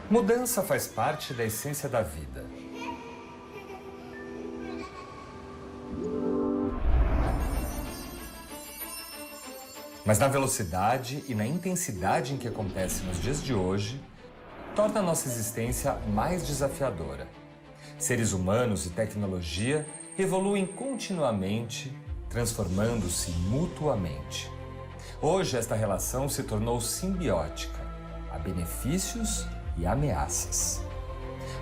Mudança faz parte da essência da vida. Mas na velocidade e na intensidade em que acontece nos dias de hoje, torna a nossa existência mais desafiadora. Seres humanos e tecnologia evoluem continuamente, transformando-se mutuamente. Hoje, esta relação se tornou simbiótica. Há benefícios e ameaças.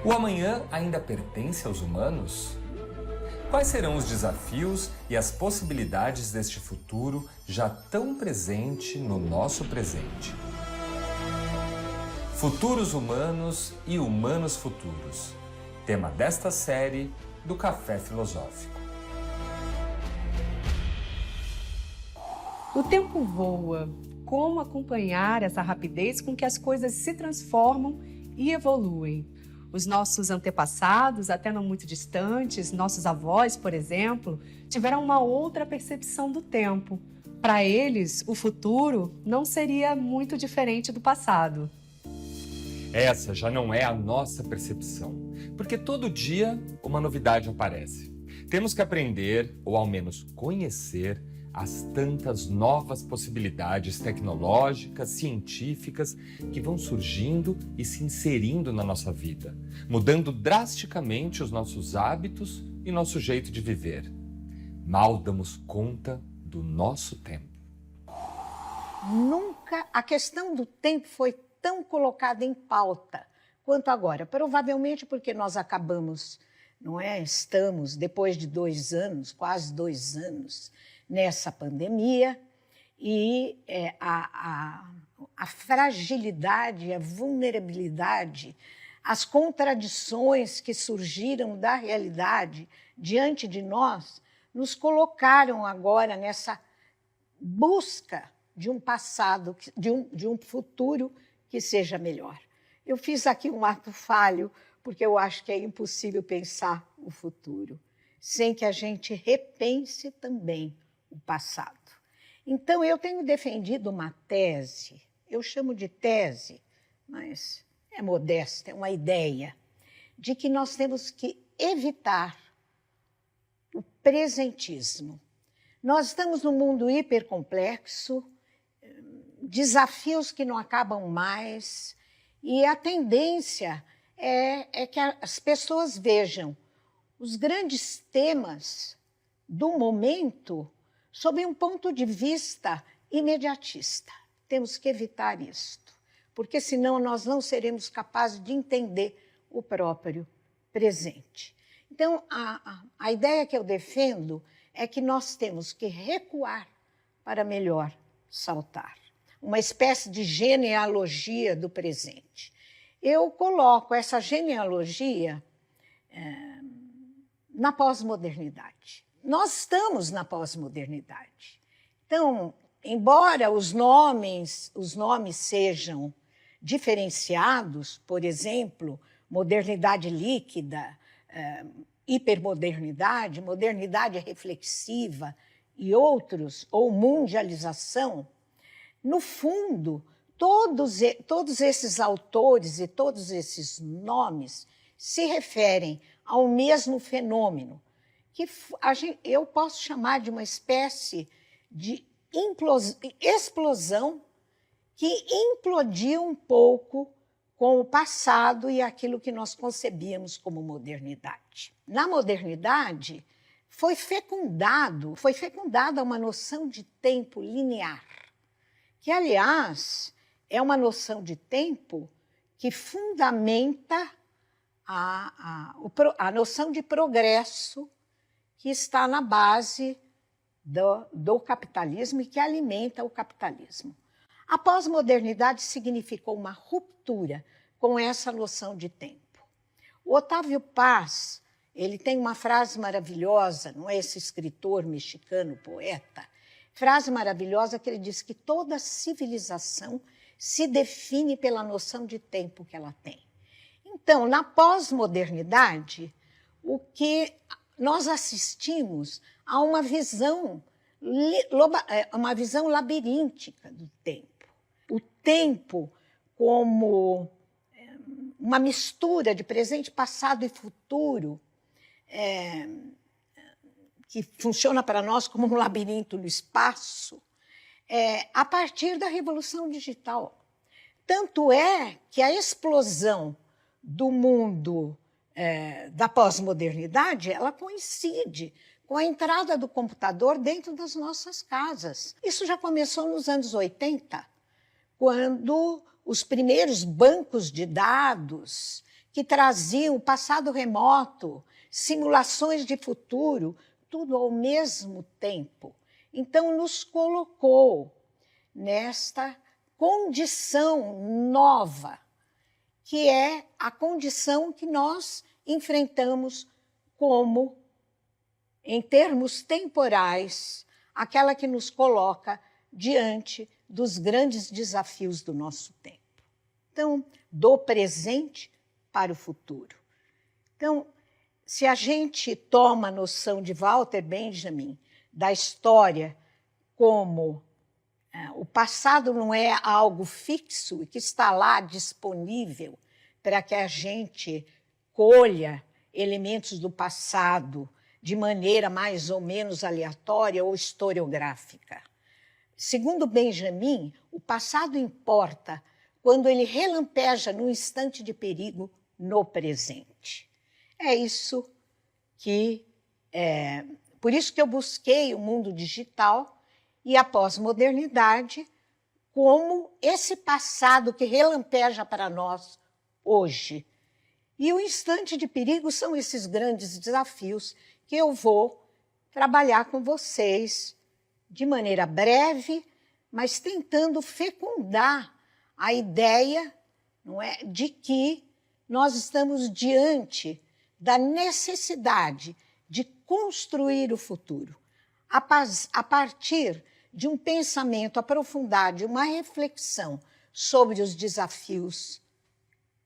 O amanhã ainda pertence aos humanos? Quais serão os desafios e as possibilidades deste futuro já tão presente no nosso presente? Futuros humanos e humanos futuros. Tema desta série do Café Filosófico. O tempo voa. Como acompanhar essa rapidez com que as coisas se transformam e evoluem? Os nossos antepassados, até não muito distantes, nossos avós, por exemplo, tiveram uma outra percepção do tempo. Para eles, o futuro não seria muito diferente do passado. Essa já não é a nossa percepção, porque todo dia uma novidade aparece. Temos que aprender, ou ao menos conhecer, as tantas novas possibilidades tecnológicas, científicas que vão surgindo e se inserindo na nossa vida, mudando drasticamente os nossos hábitos e nosso jeito de viver. Mal damos conta do nosso tempo. Nunca a questão do tempo foi tão colocada em pauta quanto agora. Provavelmente porque nós acabamos, não é? Estamos, depois de 2 anos, quase 2 anos, nessa pandemia, e a fragilidade, a vulnerabilidade, as contradições que surgiram da realidade diante de nós, nos colocaram agora nessa busca de um passado, de um futuro que seja melhor. Eu fiz aqui um ato falho, porque eu acho que é impossível pensar o futuro sem que a gente repense também o passado. Então, eu tenho defendido uma tese, eu chamo de tese, mas é modesta, é uma ideia, de que nós temos que evitar o presentismo. Nós estamos num mundo hipercomplexo, desafios que não acabam mais, e a tendência é que as pessoas vejam os grandes temas do momento sob um ponto de vista imediatista. Temos que evitar isto, porque senão nós não seremos capazes de entender o próprio presente. Então, a ideia que eu defendo é que nós temos que recuar para melhor saltar. Uma espécie de genealogia do presente. Eu coloco essa genealogia na pós-modernidade. Nós estamos na pós-modernidade. Então, embora os nomes sejam diferenciados, por exemplo, modernidade líquida, hipermodernidade, modernidade reflexiva e outros, ou mundialização, no fundo, todos esses autores e todos esses nomes se referem ao mesmo fenômeno, que eu posso chamar de uma espécie de explosão que implodiu um pouco com o passado e aquilo que nós concebíamos como modernidade. Na modernidade, foi fecundada uma noção de tempo linear, que, aliás, é uma noção de tempo que fundamenta a noção de progresso que está na base do capitalismo e que alimenta o capitalismo. A pós-modernidade significou uma ruptura com essa noção de tempo. O Otávio Paz, ele tem uma frase maravilhosa, não é esse escritor mexicano, poeta, frase maravilhosa que ele diz que toda civilização se define pela noção de tempo que ela tem. Então, na pós-modernidade, o que nós assistimos a uma visão labiríntica do tempo. O tempo como uma mistura de presente, passado e futuro, que funciona para nós como um labirinto no espaço, a partir da Revolução Digital. Tanto é que a explosão do mundo da pós-modernidade, ela coincide com a entrada do computador dentro das nossas casas. Isso já começou nos anos 80, quando os primeiros bancos de dados que traziam o passado remoto, simulações de futuro, tudo ao mesmo tempo. Então, nos colocou nesta condição nova, que é a condição que nós enfrentamos como, em termos temporais, aquela que nos coloca diante dos grandes desafios do nosso tempo. Então, do presente para o futuro. Então, se a gente toma a noção de Walter Benjamin, da história como o passado não é algo fixo e que está lá disponível para que a gente colha elementos do passado de maneira mais ou menos aleatória ou historiográfica. Segundo Benjamin, o passado importa quando ele relampeja num instante de perigo no presente. É isso que... por isso que eu busquei o mundo digital e a pós-modernidade como esse passado que relampeja para nós hoje. E o instante de perigo são esses grandes desafios que eu vou trabalhar com vocês de maneira breve, mas tentando fecundar a ideia, não é, de que nós estamos diante da necessidade de construir o futuro a partir de um pensamento aprofundado, de uma reflexão sobre os desafios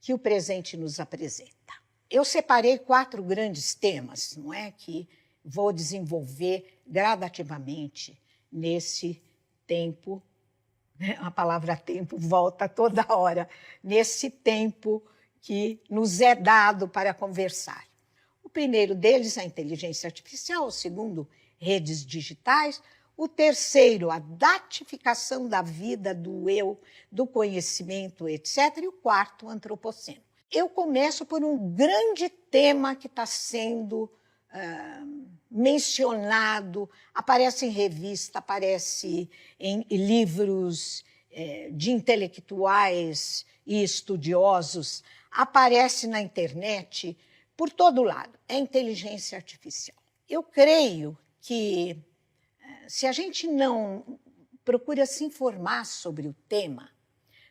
que o presente nos apresenta. Eu separei 4 grandes temas, não é, que vou desenvolver gradativamente nesse tempo, né? A palavra tempo volta toda hora, nesse tempo que nos é dado para conversar. O primeiro deles é a inteligência artificial, o segundo, redes digitais, o terceiro, a datificação da vida, do eu, do conhecimento, etc. E o quarto, o antropoceno. Eu começo por um grande tema que está sendo mencionado, aparece em revista, aparece em livros de intelectuais e estudiosos, aparece na internet, por todo lado. É inteligência artificial. Eu creio que, se a gente não procura se informar sobre o tema,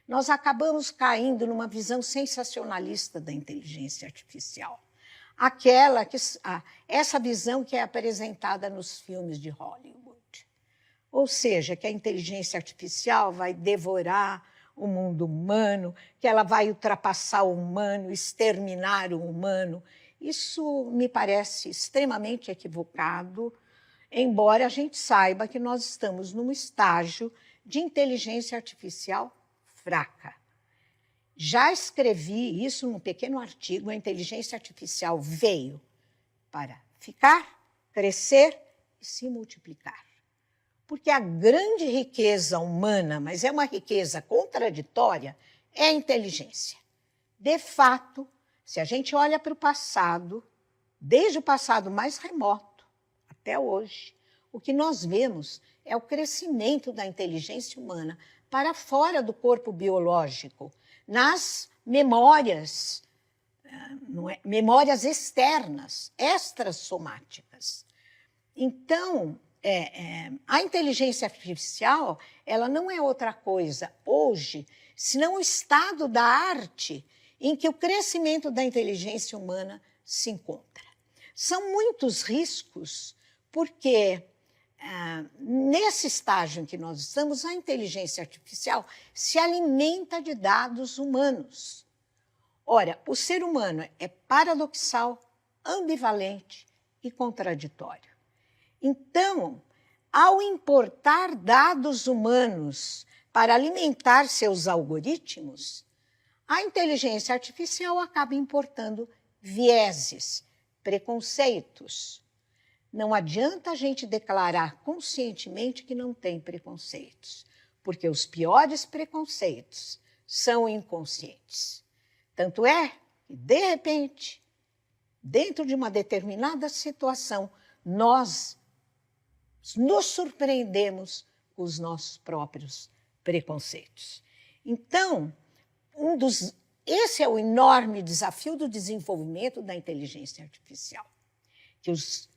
nós acabamos caindo numa visão sensacionalista da inteligência artificial. Essa visão que é apresentada nos filmes de Hollywood. Ou seja, que a inteligência artificial vai devorar o mundo humano, que ela vai ultrapassar o humano, exterminar o humano. Isso me parece extremamente equivocado, embora a gente saiba que nós estamos num estágio de inteligência artificial fraca. Já escrevi isso num pequeno artigo, a inteligência artificial veio para ficar, crescer e se multiplicar. Porque a grande riqueza humana, mas é uma riqueza contraditória, é a inteligência. De fato, se a gente olha para o passado, desde o passado mais remoto até hoje, o que nós vemos é o crescimento da inteligência humana para fora do corpo biológico, nas memórias, memórias externas, extrassomáticas. Então, a inteligência artificial, ela não é outra coisa hoje, senão o estado da arte em que o crescimento da inteligência humana se encontra. São muitos riscos, porque nesse estágio em que nós estamos, a inteligência artificial se alimenta de dados humanos. Ora, o ser humano é paradoxal, ambivalente e contraditório. Então, ao importar dados humanos para alimentar seus algoritmos, a inteligência artificial acaba importando vieses, preconceitos. Não adianta a gente declarar conscientemente que não tem preconceitos, porque os piores preconceitos são inconscientes. Tanto é que, de repente, dentro de uma determinada situação, nós nos surpreendemos com os nossos próprios preconceitos. Então, esse é o enorme desafio do desenvolvimento da inteligência artificial, que os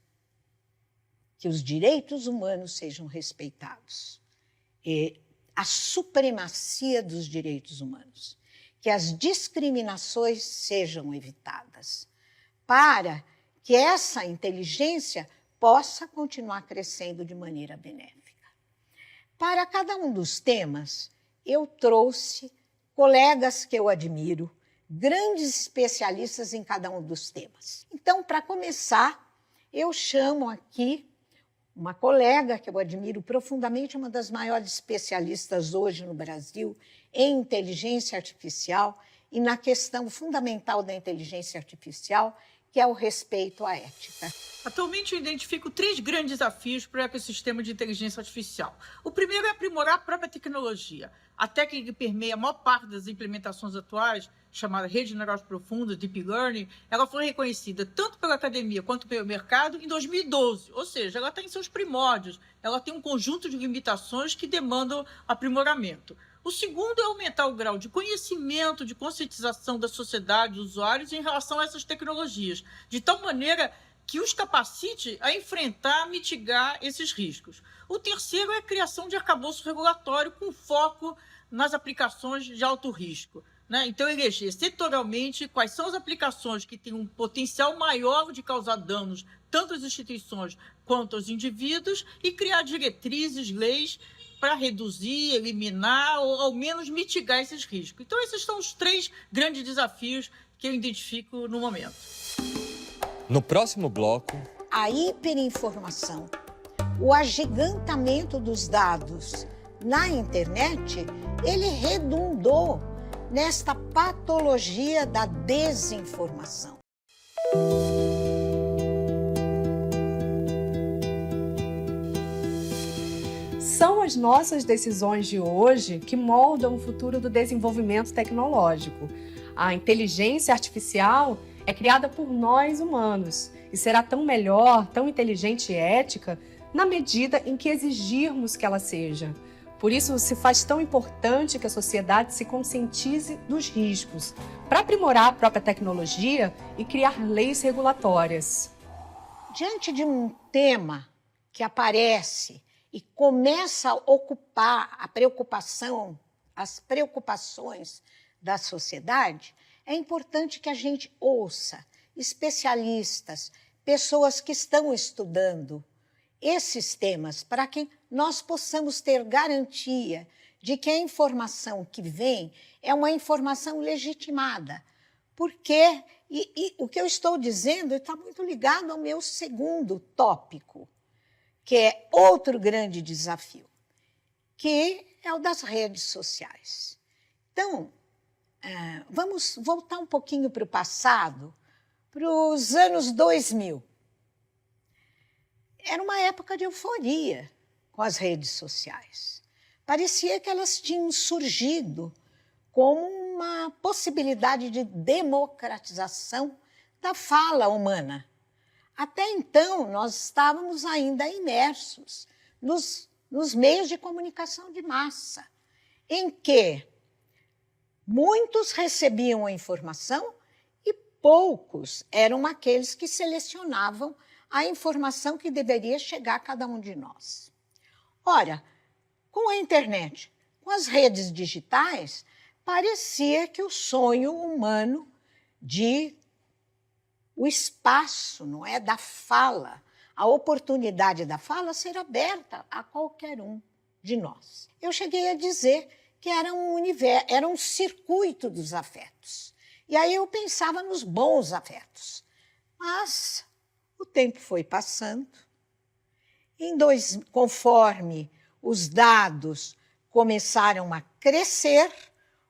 direitos humanos sejam respeitados, e a supremacia dos direitos humanos, que as discriminações sejam evitadas, para que essa inteligência possa continuar crescendo de maneira benéfica. Para cada um dos temas, eu trouxe colegas que eu admiro, grandes especialistas em cada um dos temas. Então, para começar, eu chamo aqui uma colega que eu admiro profundamente, uma das maiores especialistas hoje no Brasil em inteligência artificial e na questão fundamental da inteligência artificial, que é o respeito à ética. Atualmente, eu identifico 3 grandes desafios para o ecossistema de inteligência artificial. O primeiro é aprimorar a própria tecnologia. A técnica que permeia a maior parte das implementações atuais, chamada rede de neurais profundas, Deep Learning, ela foi reconhecida tanto pela academia quanto pelo mercado em 2012. Ou seja, ela está em seus primórdios. Ela tem um conjunto de limitações que demandam aprimoramento. O segundo é aumentar o grau de conhecimento, de conscientização da sociedade, dos usuários, em relação a essas tecnologias, de tal maneira que os capacite a enfrentar, mitigar esses riscos. O terceiro é a criação de arcabouço regulatório com foco nas aplicações de alto risco, né? Então, eleger setorialmente quais são as aplicações que têm um potencial maior de causar danos tanto às instituições quanto aos indivíduos e criar diretrizes, leis para reduzir, eliminar ou, ao menos, mitigar esses riscos. Então, esses são os 3 grandes desafios que eu identifico no momento. No próximo bloco, a hiperinformação, o agigantamento dos dados na internet, ele redundou nesta patologia da desinformação. São as nossas decisões de hoje que moldam o futuro do desenvolvimento tecnológico. A inteligência artificial é criada por nós humanos e será tão melhor, tão inteligente e ética na medida em que exigirmos que ela seja. Por isso, se faz tão importante que a sociedade se conscientize dos riscos, para aprimorar a própria tecnologia e criar leis regulatórias. Diante de um tema que aparece e começa a ocupar as preocupações da sociedade, é importante que a gente ouça especialistas, pessoas que estão estudando esses temas, para que nós possamos ter garantia de que a informação que vem é uma informação legitimada. Porque, o que eu estou dizendo está muito ligado ao meu segundo tópico, que é outro grande desafio, que é o das redes sociais. Então, vamos voltar um pouquinho para o passado, para os anos 2000. Era uma época de euforia com as redes sociais. Parecia que elas tinham surgido como uma possibilidade de democratização da fala humana. Até então, nós estávamos ainda imersos nos meios de comunicação de massa, em que muitos recebiam a informação e poucos eram aqueles que selecionavam a informação que deveria chegar a cada um de nós. Ora, com a internet, com as redes digitais, parecia que o sonho humano o espaço, não é, da fala, a oportunidade da fala ser aberta a qualquer um de nós. Eu cheguei a dizer que era um circuito dos afetos. E aí eu pensava nos bons afetos. Mas o tempo foi passando. Conforme os dados começaram a crescer,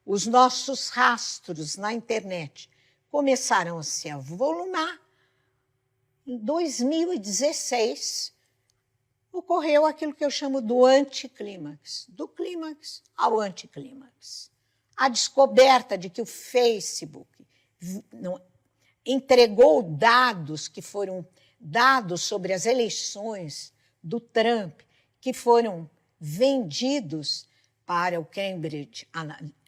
os nossos rastros na internet começaram a se avolumar, em 2016 ocorreu aquilo que eu chamo do anticlímax, do clímax ao anticlímax. A descoberta de que o Facebook entregou dados que foram dados sobre as eleições do Trump, que foram vendidos para o Cambridge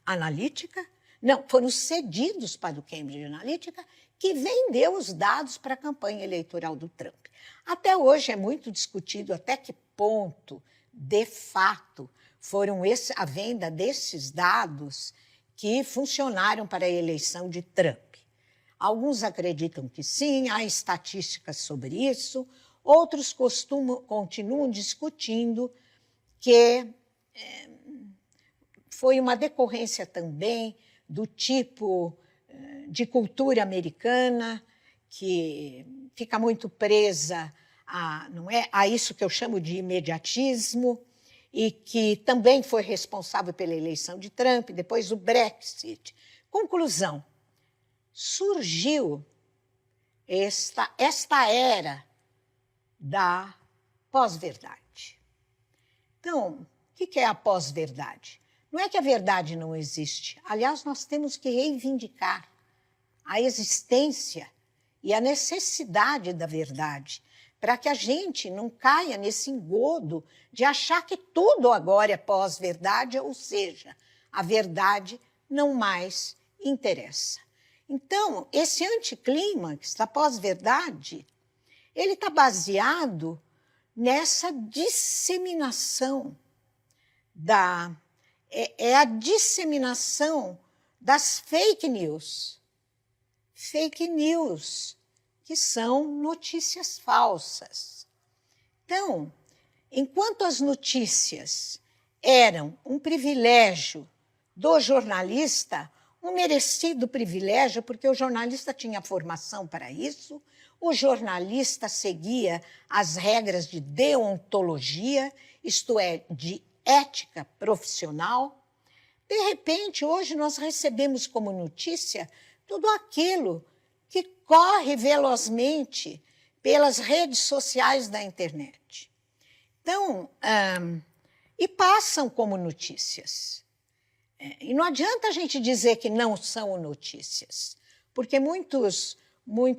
Analytica, não, foram cedidos para o Cambridge Analytica, que vendeu os dados para a campanha eleitoral do Trump. Até hoje é muito discutido até que ponto, de fato, foram a venda desses dados que funcionaram para a eleição de Trump. Alguns acreditam que sim, há estatísticas sobre isso, outros continuam discutindo que foi uma decorrência também do tipo de cultura americana, que fica muito presa a isso que eu chamo de imediatismo, e que também foi responsável pela eleição de Trump, depois o Brexit. Conclusão, surgiu esta era da pós-verdade. Então, o que é a pós-verdade? Não é que a verdade não existe. Aliás, nós temos que reivindicar a existência e a necessidade da verdade, para que a gente não caia nesse engodo de achar que tudo agora é pós-verdade, ou seja, a verdade não mais interessa. Então, esse anticlímax da pós-verdade, ele está baseado nessa disseminação a disseminação das fake news. Fake news, que são notícias falsas. Então, enquanto as notícias eram um privilégio do jornalista, um merecido privilégio, porque o jornalista tinha formação para isso, o jornalista seguia as regras de deontologia, isto é, de ética profissional. De repente, hoje nós recebemos como notícia tudo aquilo que corre velozmente pelas redes sociais da internet. Então, e passam como notícias. E não adianta a gente dizer que não são notícias, porque muitos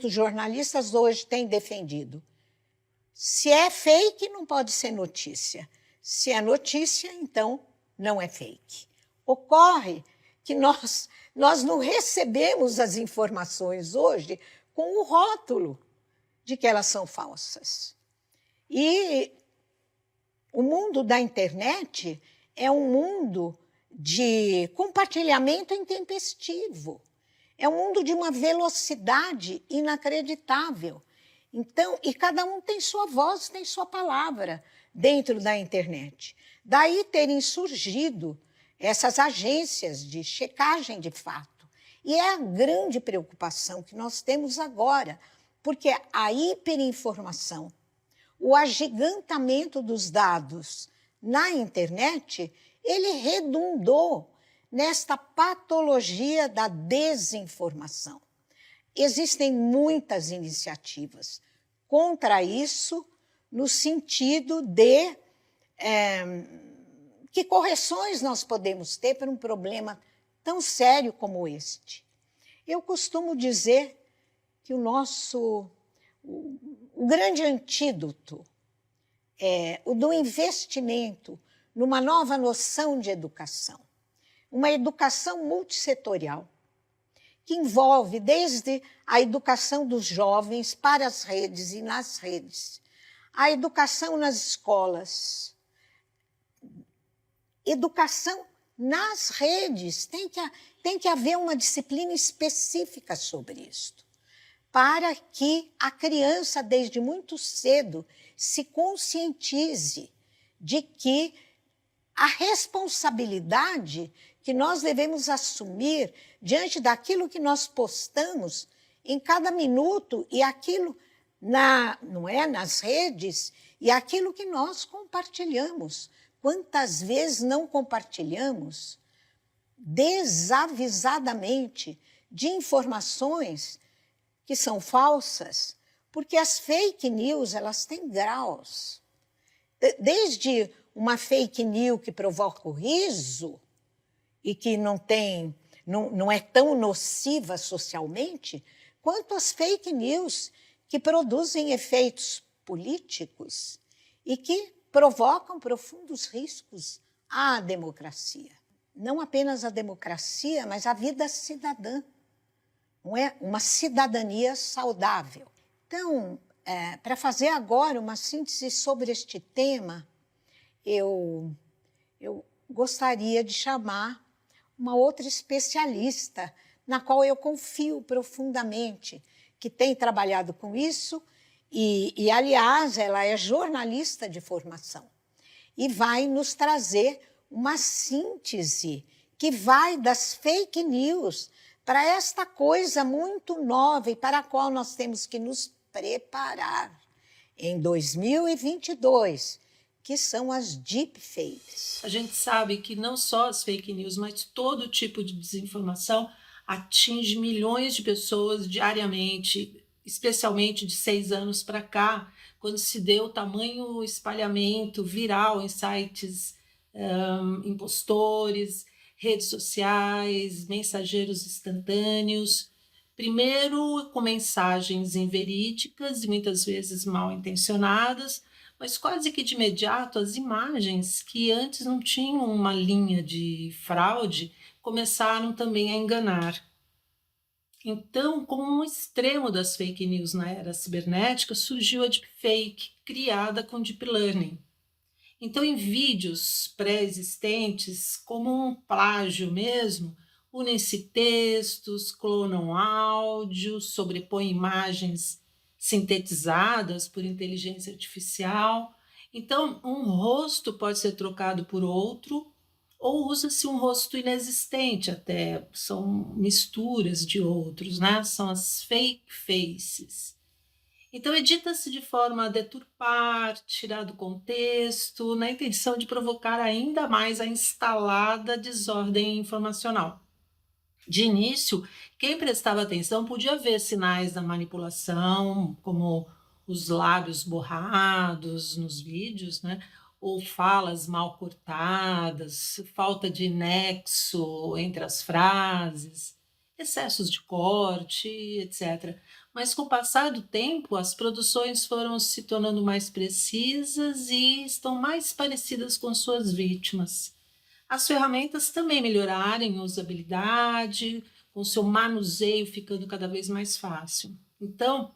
jornalistas hoje têm defendido. Se é fake, não pode ser notícia. Se é notícia, então não é fake. Ocorre que nós não recebemos as informações hoje com o rótulo de que elas são falsas. E o mundo da internet é um mundo de compartilhamento intempestivo. É um mundo de uma velocidade inacreditável. Então, e cada um tem sua voz, tem sua palavra dentro da internet. Daí terem surgido essas agências de checagem de fato. E é a grande preocupação que nós temos agora, porque a hiperinformação, o agigantamento dos dados na internet, ele redundou nesta patologia da desinformação. Existem muitas iniciativas contra isso, no sentido de que correções nós podemos ter para um problema tão sério como este. Eu costumo dizer que o grande antídoto é o do investimento numa nova noção de educação, uma educação multissetorial, que envolve desde a educação dos jovens para as redes e nas redes, a educação nas escolas, educação nas redes. Tem que haver uma disciplina específica sobre isso, para que a criança, desde muito cedo, se conscientize de que a responsabilidade que nós devemos assumir diante daquilo que nós postamos em cada minuto e aquilo nas redes e aquilo que nós compartilhamos. Quantas vezes não compartilhamos desavisadamente de informações que são falsas, porque as fake news, elas têm graus. Desde uma fake news que provoca o riso e que não é tão nociva socialmente, quanto as fake news que produzem efeitos políticos e que provocam profundos riscos à democracia. Não apenas a democracia, mas a vida cidadã. Não é? Uma cidadania saudável. Então, para fazer agora uma síntese sobre este tema, eu gostaria de chamar uma outra especialista, na qual eu confio profundamente, que tem trabalhado com isso e, aliás, ela é jornalista de formação e vai nos trazer uma síntese que vai das fake news para esta coisa muito nova e para a qual nós temos que nos preparar em 2022, que são as deepfakes. A gente sabe que não só as fake news, mas todo tipo de desinformação atinge milhões de pessoas diariamente, especialmente de 6 anos para cá, quando se deu tamanho espalhamento viral em sites impostores, redes sociais, mensageiros instantâneos, primeiro com mensagens inverídicas e muitas vezes mal intencionadas, mas quase que de imediato as imagens que antes não tinham uma linha de fraude começaram também a enganar. Então, como um extremo das fake news na era cibernética, surgiu a deepfake, criada com deep learning. Então, em vídeos pré-existentes, como um plágio mesmo, unem-se textos, clonam áudio, sobrepõem imagens sintetizadas por inteligência artificial. Então, um rosto pode ser trocado por outro, ou usa-se um rosto inexistente até, são misturas de outros, né? São as fake faces. Então, edita-se de forma a deturpar, tirar do contexto, na intenção de provocar ainda mais a instalada desordem informacional. De início, quem prestava atenção podia ver sinais da manipulação, como os lábios borrados nos vídeos, né? Ou falas mal cortadas, falta de nexo entre as frases, excessos de corte, etc. Mas com o passar do tempo, as produções foram se tornando mais precisas e estão mais parecidas com suas vítimas. As ferramentas também melhoraram em usabilidade, com seu manuseio ficando cada vez mais fácil. Então,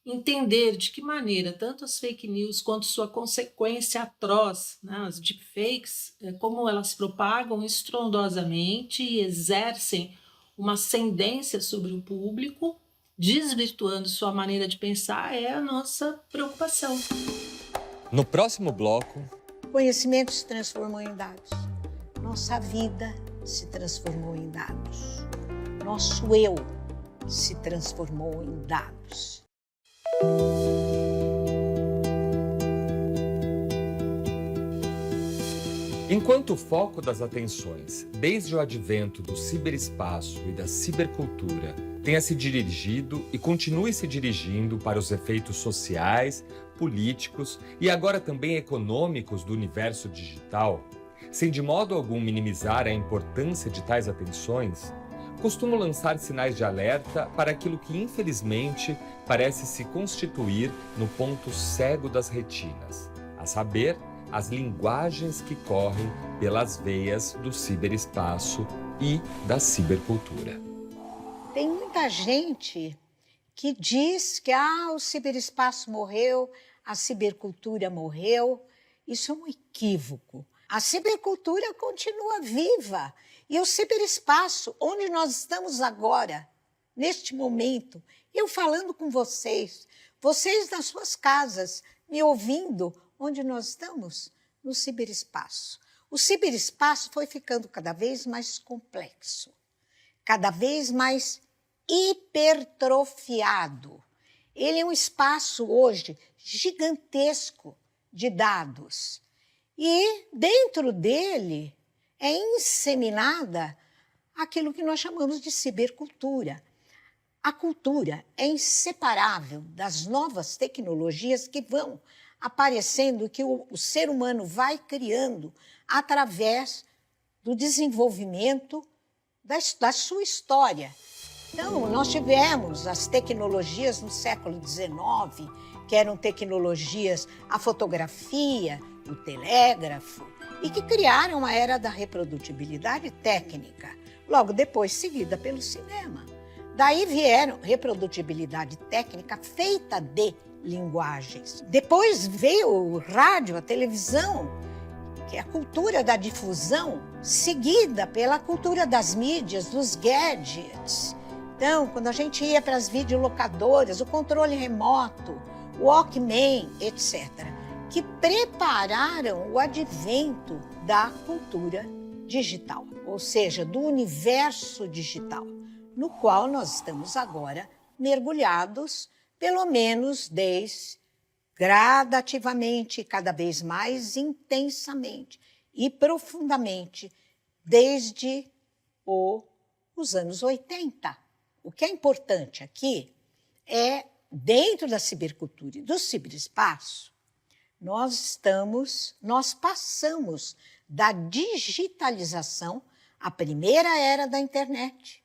entender de que maneira tanto as fake news quanto sua consequência atroz, né, as deepfakes, como elas propagam estrondosamente e exercem uma ascendência sobre o público, desvirtuando sua maneira de pensar, é a nossa preocupação. No próximo bloco, Conhecimento se transformou em dados. Nossa vida se transformou em dados. Nosso eu se transformou em dados. enquanto o foco das atenções, desde o advento do ciberespaço e da cibercultura, tenha se dirigido e continue se dirigindo para os efeitos sociais, políticos e agora também econômicos do universo digital, sem de modo algum minimizar a importância de tais atenções, costumo lançar sinais de alerta para aquilo que, infelizmente, parece se constituir no ponto cego das retinas, a saber, as linguagens que correm pelas veias do ciberespaço e da cibercultura. Tem muita gente que diz que o ciberespaço morreu, a cibercultura morreu. Isso é um equívoco. A cibercultura continua viva. E o ciberespaço, onde nós estamos agora, neste momento, eu falando com vocês, vocês nas suas casas, me ouvindo, onde nós estamos? No ciberespaço. O ciberespaço foi ficando cada vez mais complexo, cada vez mais hipertrofiado. Ele é um espaço hoje gigantesco de dados. E dentro dele é inseminada aquilo que nós chamamos de cibercultura. A cultura é inseparável das novas tecnologias que vão aparecendo, que o ser humano vai criando através do desenvolvimento da sua história. Então, nós tivemos as tecnologias no século XIX, que eram tecnologias, a fotografia, o telégrafo, e que criaram a era da reprodutibilidade técnica, logo depois seguida pelo cinema. Daí vieram reprodutibilidade técnica feita de linguagens. Depois veio o rádio, a televisão, que é a cultura da difusão, seguida pela cultura das mídias, dos gadgets. Então, quando a gente ia para as videolocadoras, o controle remoto, o Walkman, etc., que prepararam o advento da cultura digital, ou seja, do universo digital, no qual nós estamos agora mergulhados, pelo menos gradativamente, cada vez mais intensamente e profundamente, desde os anos 80. O que é importante aqui é, dentro da cibercultura e do ciberespaço, nós passamos da digitalização à primeira era da internet.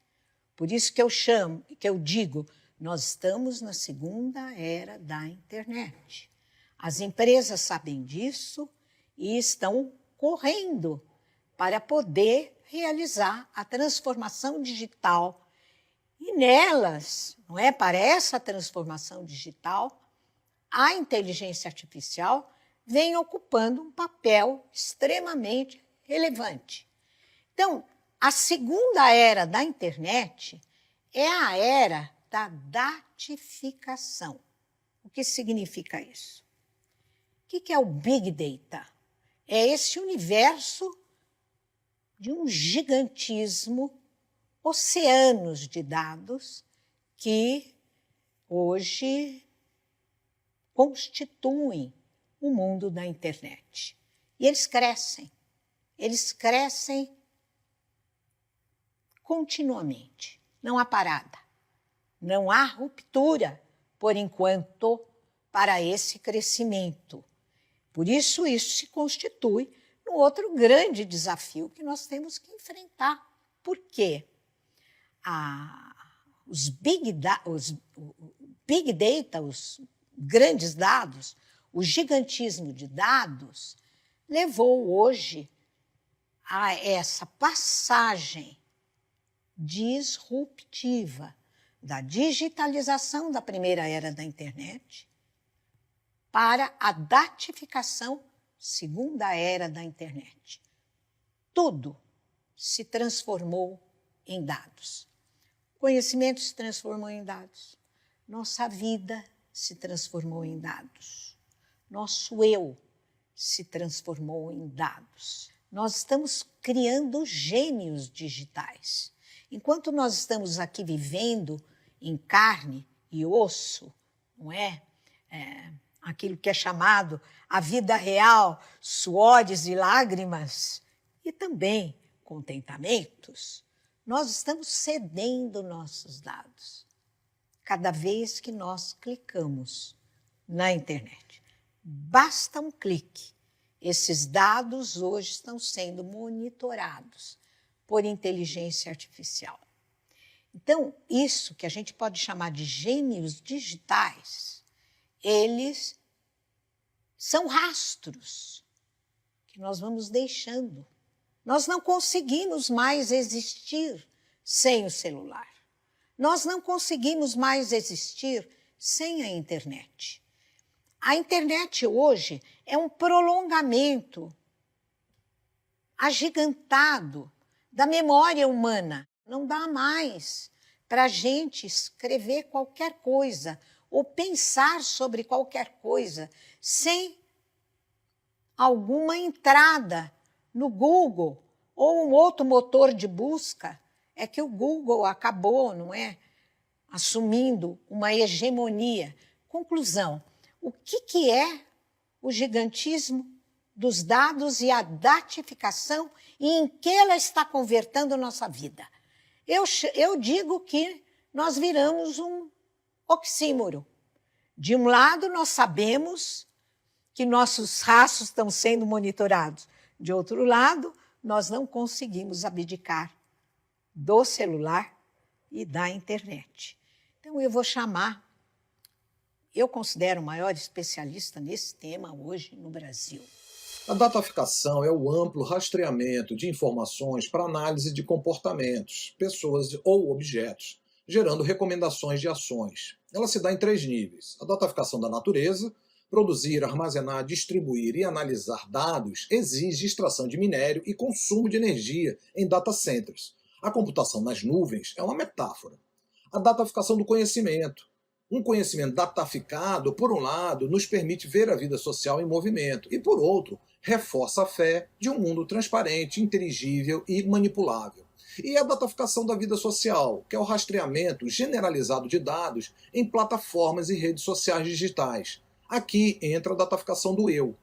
Por isso que eu digo, nós estamos na segunda era da internet. As empresas sabem disso e estão correndo para poder realizar a transformação digital. E nelas, não é, para essa transformação digital, a inteligência artificial vem ocupando um papel extremamente relevante. Então, a segunda era da internet é a era da datificação. O que significa isso? O que é o Big Data? É esse universo de um gigantismo, oceanos de dados que hoje constituem o mundo da internet. E eles crescem continuamente. Não há parada, não há ruptura, por enquanto, para esse crescimento. Por isso se constitui um outro grande desafio que nós temos que enfrentar. Por quê? Os Big Data, os grandes dados, o gigantismo de dados, levou hoje a essa passagem disruptiva da digitalização da primeira era da internet para a datificação, segunda era da internet. Tudo se transformou em dados. O conhecimento se transformou em dados. Nossa vida se transformou em dados. Nosso eu se transformou em dados. Nós estamos criando gênios digitais. Enquanto nós estamos aqui vivendo em carne e osso, não é? Aquilo que é chamado a vida real, suores e lágrimas, e também contentamentos, nós estamos cedendo nossos dados cada vez que nós clicamos na internet. Basta um clique. Esses dados hoje estão sendo monitorados por inteligência artificial. Então, isso que a gente pode chamar de gênios digitais, eles são rastros que nós vamos deixando. Nós não conseguimos mais existir sem o celular. Nós não conseguimos mais existir sem a internet. A internet hoje é um prolongamento agigantado da memória humana. Não dá mais para a gente escrever qualquer coisa ou pensar sobre qualquer coisa sem alguma entrada no Google ou um outro motor de busca. É que o Google acabou, não é, assumindo uma hegemonia. Conclusão, o que é o gigantismo dos dados e a datificação e em que ela está convertendo nossa vida? Eu digo que nós viramos um oxímoro. De um lado, nós sabemos que nossos rastros estão sendo monitorados. De outro lado, nós não conseguimos abdicar do celular e da internet. Então, eu considero o maior especialista nesse tema hoje no Brasil. A dataficação é o amplo rastreamento de informações para análise de comportamentos, pessoas ou objetos, gerando recomendações de ações. Ela se dá em 3 níveis. A dataficação da natureza: produzir, armazenar, distribuir e analisar dados exige extração de minério e consumo de energia em data centers. A computação nas nuvens é uma metáfora. A dataficação do conhecimento. Um conhecimento dataficado, por um lado, nos permite ver a vida social em movimento e, por outro, reforça a fé de um mundo transparente, inteligível e manipulável. E a dataficação da vida social, que é o rastreamento generalizado de dados em plataformas e redes sociais digitais. Aqui entra a dataficação do eu.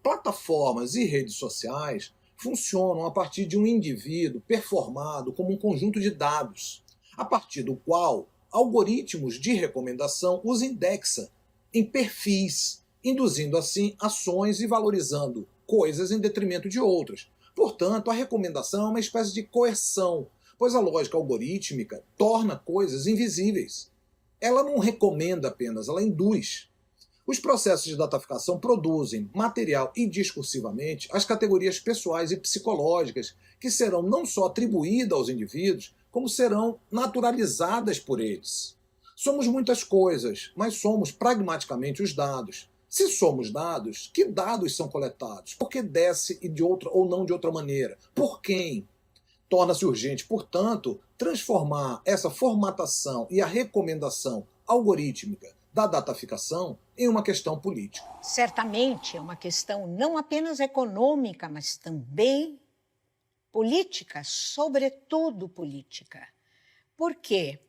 Plataformas e redes sociais funcionam a partir de um indivíduo performado como um conjunto de dados, a partir do qual algoritmos de recomendação os indexa em perfis, induzindo assim ações e valorizando coisas em detrimento de outras. Portanto, a recomendação é uma espécie de coerção, pois a lógica algorítmica torna coisas invisíveis. Ela não recomenda apenas, ela induz. Os processos de dataficação produzem, material e discursivamente, as categorias pessoais e psicológicas que serão não só atribuídas aos indivíduos, como serão naturalizadas por eles. Somos muitas coisas, mas somos pragmaticamente os dados. Se somos dados, que dados são coletados? Por que desce e de outra ou não de outra maneira? Por quem? Torna-se urgente, portanto, transformar essa formatação e a recomendação algorítmica da dataficação em uma questão política. Certamente é uma questão não apenas econômica, mas também política, sobretudo política. Por quê?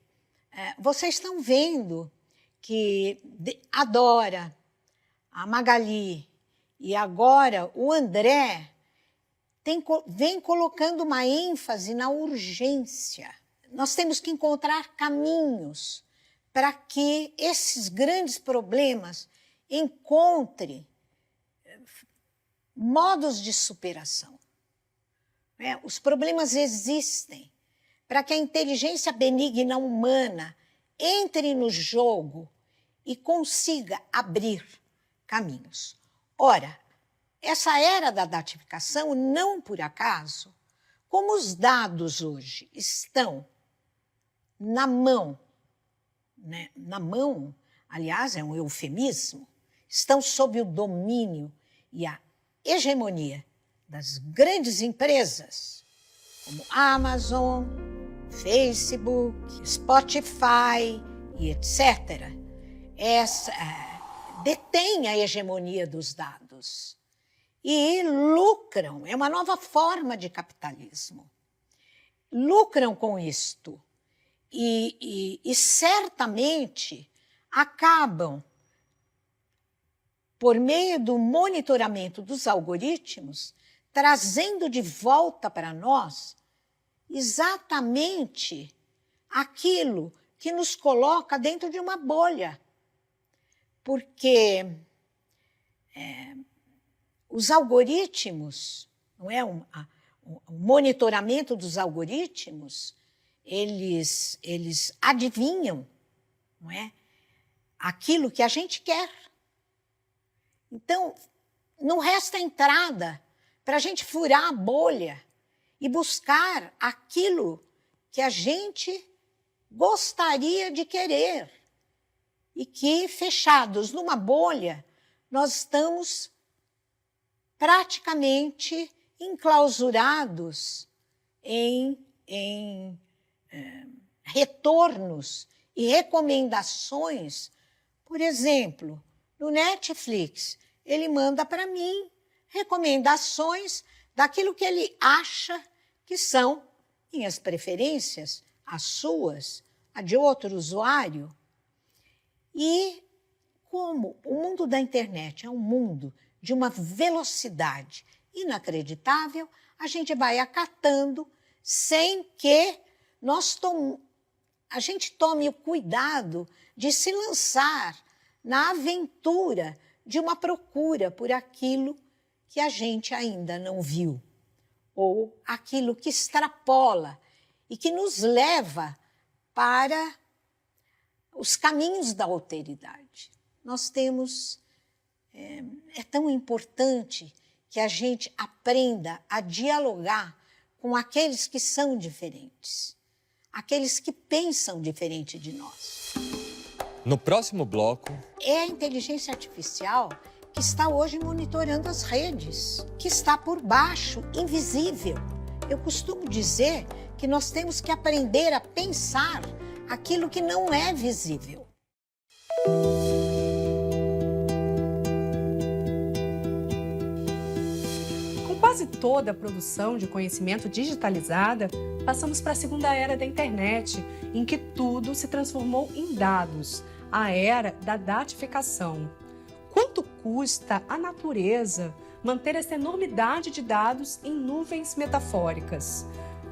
Vocês estão vendo que a Dora, a Magali e agora o André vem colocando uma ênfase na urgência. Nós temos que encontrar caminhos para que esses grandes problemas encontrem modos de superação. Os problemas existem. Para que a inteligência benigna humana entre no jogo e consiga abrir caminhos. Ora, essa era da datificação, não por acaso, como os dados hoje estão na mão, né? Na mão, aliás, é um eufemismo, estão sob o domínio e a hegemonia das grandes empresas, como Amazon, Facebook, Spotify e etc. Detém a hegemonia dos dados e lucram, é uma nova forma de capitalismo. Lucram com isto e certamente acabam, por meio do monitoramento dos algoritmos, trazendo de volta para nós exatamente aquilo que nos coloca dentro de uma bolha. Porque os algoritmos, não é? O monitoramento dos algoritmos, eles adivinham, não é? Aquilo que a gente quer. Então, não resta entrada para a gente furar a bolha e buscar aquilo que a gente gostaria de querer. E que, fechados numa bolha, nós estamos praticamente enclausurados em retornos e recomendações. Por exemplo, no Netflix, ele manda para mim recomendações daquilo que ele acha que são minhas preferências, as suas, a de outro usuário. E como o mundo da internet é um mundo de uma velocidade inacreditável, a gente vai acatando sem que a gente tome o cuidado de se lançar na aventura de uma procura por aquilo que a gente ainda não viu, ou aquilo que extrapola e que nos leva para os caminhos da alteridade. Nós temos... É tão importante que a gente aprenda a dialogar com aqueles que são diferentes, aqueles que pensam diferente de nós. No próximo bloco... É a inteligência artificial que está hoje monitorando as redes, que está por baixo, invisível. Eu costumo dizer que nós temos que aprender a pensar aquilo que não é visível. Quase toda a produção de conhecimento digitalizada, passamos para a segunda era da internet, em que tudo se transformou em dados, a era da datificação. Quanto custa à natureza manter essa enormidade de dados em nuvens metafóricas?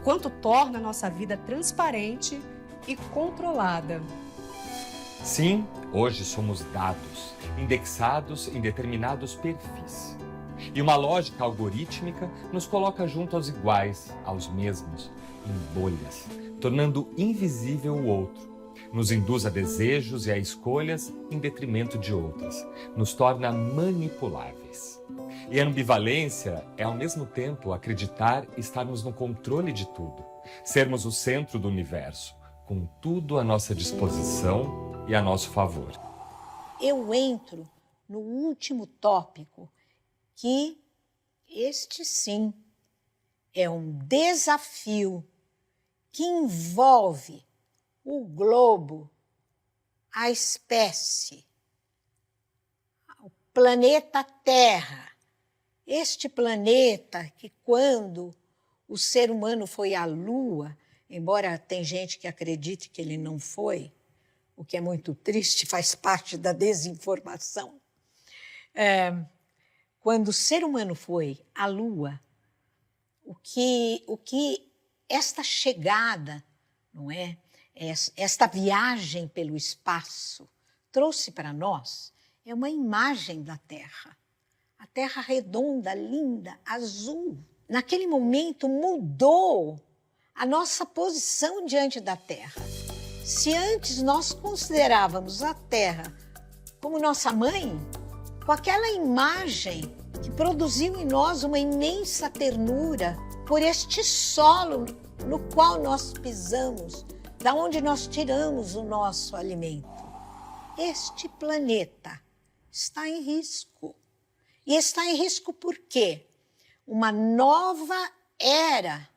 Quanto torna a nossa vida transparente e controlada? Sim, hoje somos dados, indexados em determinados perfis. E uma lógica algorítmica nos coloca junto aos iguais, aos mesmos, em bolhas, tornando invisível o outro. Nos induz a desejos e a escolhas em detrimento de outras. Nos torna manipuláveis. E a ambivalência é, ao mesmo tempo, acreditar estarmos no controle de tudo. Sermos o centro do universo, com tudo à nossa disposição e a nosso favor. Eu entro no último tópico, que este sim é um desafio que envolve o globo, a espécie, o planeta Terra. Este planeta que, quando o ser humano foi à Lua, embora tem gente que acredite que ele não foi, o que é muito triste, faz parte da desinformação. Quando o ser humano foi à Lua, o que esta chegada, não é? Esta viagem pelo espaço trouxe para nós é uma imagem da Terra. A Terra redonda, linda, azul. Naquele momento mudou a nossa posição diante da Terra. Se antes nós considerávamos a Terra como nossa mãe, com aquela imagem que produziu em nós uma imensa ternura por este solo no qual nós pisamos, da onde nós tiramos o nosso alimento. Este planeta está em risco. E está em risco por quê? Uma nova era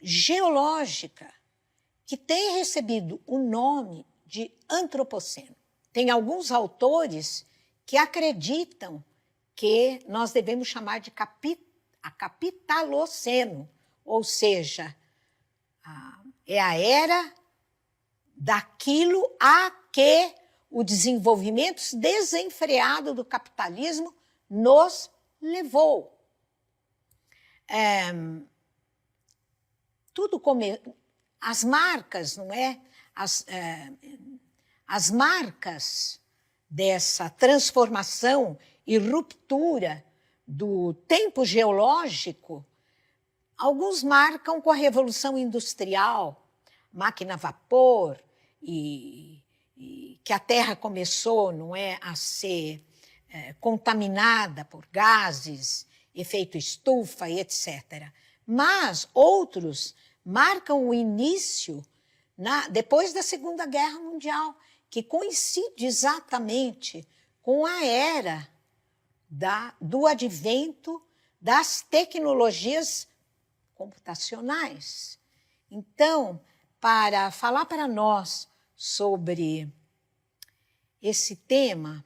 geológica que tem recebido o nome de antropoceno. Tem alguns autores que acreditam que nós devemos chamar de capitaloceno, ou seja, é a era daquilo a que o desenvolvimento desenfreado do capitalismo nos levou. As marcas, não é? As marcas dessa transformação e ruptura do tempo geológico, alguns marcam com a Revolução Industrial, máquina a vapor, e que a Terra começou, não é, a ser contaminada por gases, efeito estufa e etc. Mas outros marcam o início depois da Segunda Guerra Mundial, que coincide exatamente com a era do advento das tecnologias computacionais. Então, para falar para nós sobre esse tema,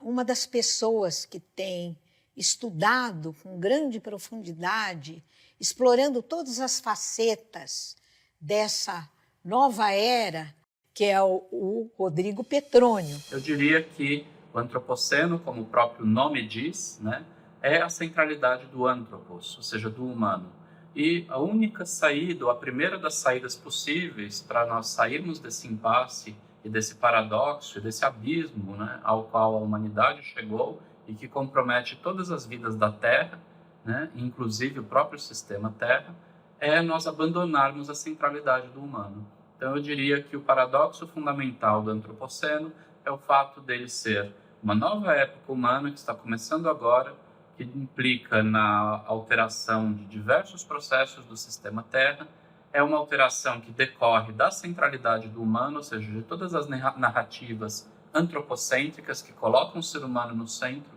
uma das pessoas que tem estudado com grande profundidade, explorando todas as facetas dessa nova era, que é o Rodrigo Petrônio. Eu diria que o antropoceno, como o próprio nome diz, né, é a centralidade do antropos, ou seja, do humano. E a única saída, ou a primeira das saídas possíveis para nós sairmos desse impasse e desse paradoxo, e desse abismo, né, ao qual a humanidade chegou e que compromete todas as vidas da Terra, né, inclusive o próprio sistema Terra, é nós abandonarmos a centralidade do humano. Então eu diria que o paradoxo fundamental do antropoceno é o fato dele ser uma nova época humana que está começando agora, que implica na alteração de diversos processos do sistema Terra. É uma alteração que decorre da centralidade do humano, ou seja, de todas as narrativas antropocêntricas que colocam o ser humano no centro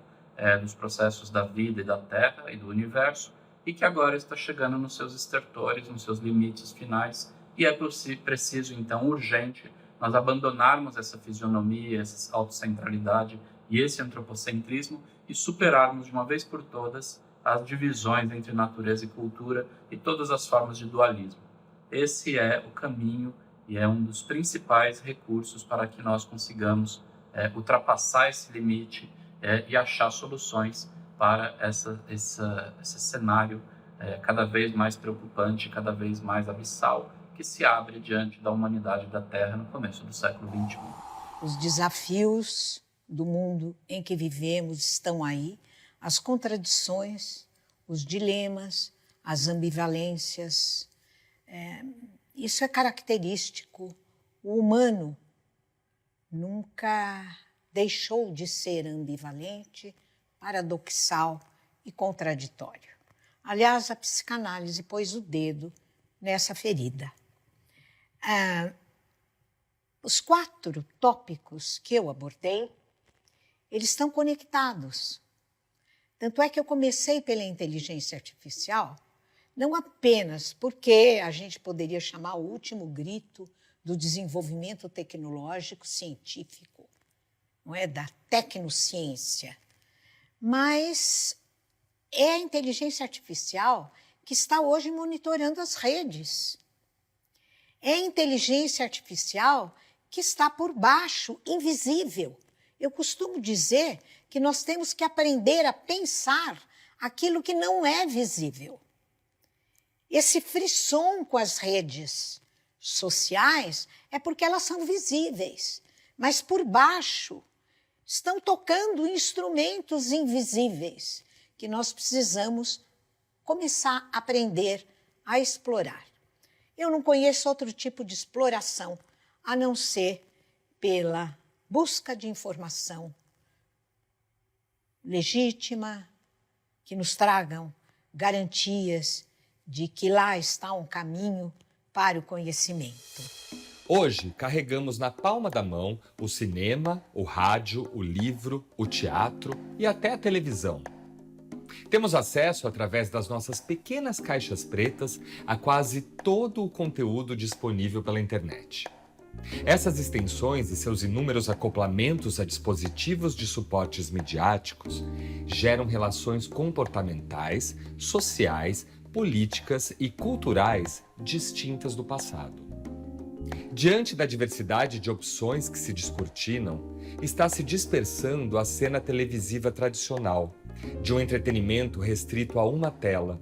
dos processos da vida e da Terra e do universo, e que agora está chegando nos seus estertores, nos seus limites finais, e é preciso, então, urgente, nós abandonarmos essa fisionomia, essa autocentralidade e esse antropocentrismo e superarmos de uma vez por todas as divisões entre natureza e cultura e todas as formas de dualismo. Esse é o caminho e é um dos principais recursos para que nós consigamos ultrapassar esse limite e achar soluções para esse cenário cada vez mais preocupante, cada vez mais abissal, que se abre diante da humanidade da Terra no começo do século XXI. Os desafios do mundo em que vivemos estão aí, as contradições, os dilemas, as ambivalências. Isso é característico. O humano nunca deixou de ser ambivalente, paradoxal e contraditório. Aliás, a psicanálise pôs o dedo nessa ferida. Os 4 tópicos que eu abordei, eles estão conectados. Tanto é que eu comecei pela inteligência artificial, não apenas porque a gente poderia chamar o último grito do desenvolvimento tecnológico científico, não é, da tecnociência, mas é a inteligência artificial que está hoje monitorando as redes. É a inteligência artificial que está por baixo, invisível. Eu costumo dizer que nós temos que aprender a pensar aquilo que não é visível. Esse frisson com as redes sociais é porque elas são visíveis, mas por baixo estão tocando instrumentos invisíveis que nós precisamos começar a aprender a explorar. Eu não conheço outro tipo de exploração a não ser pela busca de informação legítima, que nos tragam garantias de que lá está um caminho para o conhecimento. Hoje, carregamos na palma da mão o cinema, o rádio, o livro, o teatro e até a televisão. Temos acesso, através das nossas pequenas caixas pretas, a quase todo o conteúdo disponível pela internet. Essas extensões e seus inúmeros acoplamentos a dispositivos de suportes midiáticos geram relações comportamentais, sociais, políticas e culturais distintas do passado. Diante da diversidade de opções que se descortinam, está se dispersando a cena televisiva tradicional, de um entretenimento restrito a uma tela,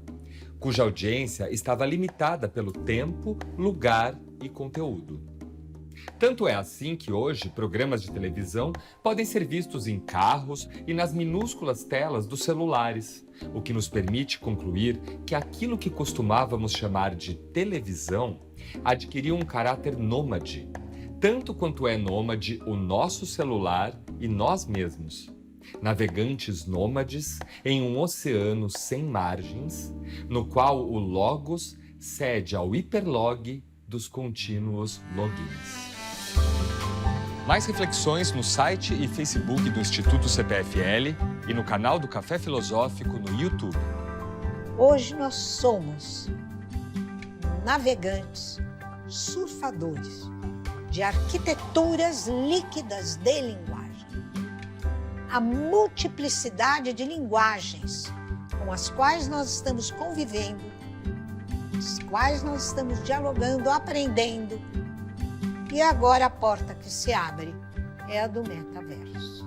cuja audiência estava limitada pelo tempo, lugar e conteúdo. Tanto é assim que hoje programas de televisão podem ser vistos em carros e nas minúsculas telas dos celulares, o que nos permite concluir que aquilo que costumávamos chamar de televisão adquiriu um caráter nômade, tanto quanto é nômade o nosso celular e nós mesmos. Navegantes nômades em um oceano sem margens, no qual o logos cede ao hiperlog dos contínuos logins. Mais reflexões no site e Facebook do Instituto CPFL e no canal do Café Filosófico no YouTube. Hoje nós somos navegantes, surfadores de arquiteturas líquidas de linguagem. A multiplicidade de linguagens com as quais nós estamos convivendo, as quais nós estamos dialogando, aprendendo. E agora a porta que se abre é a do metaverso.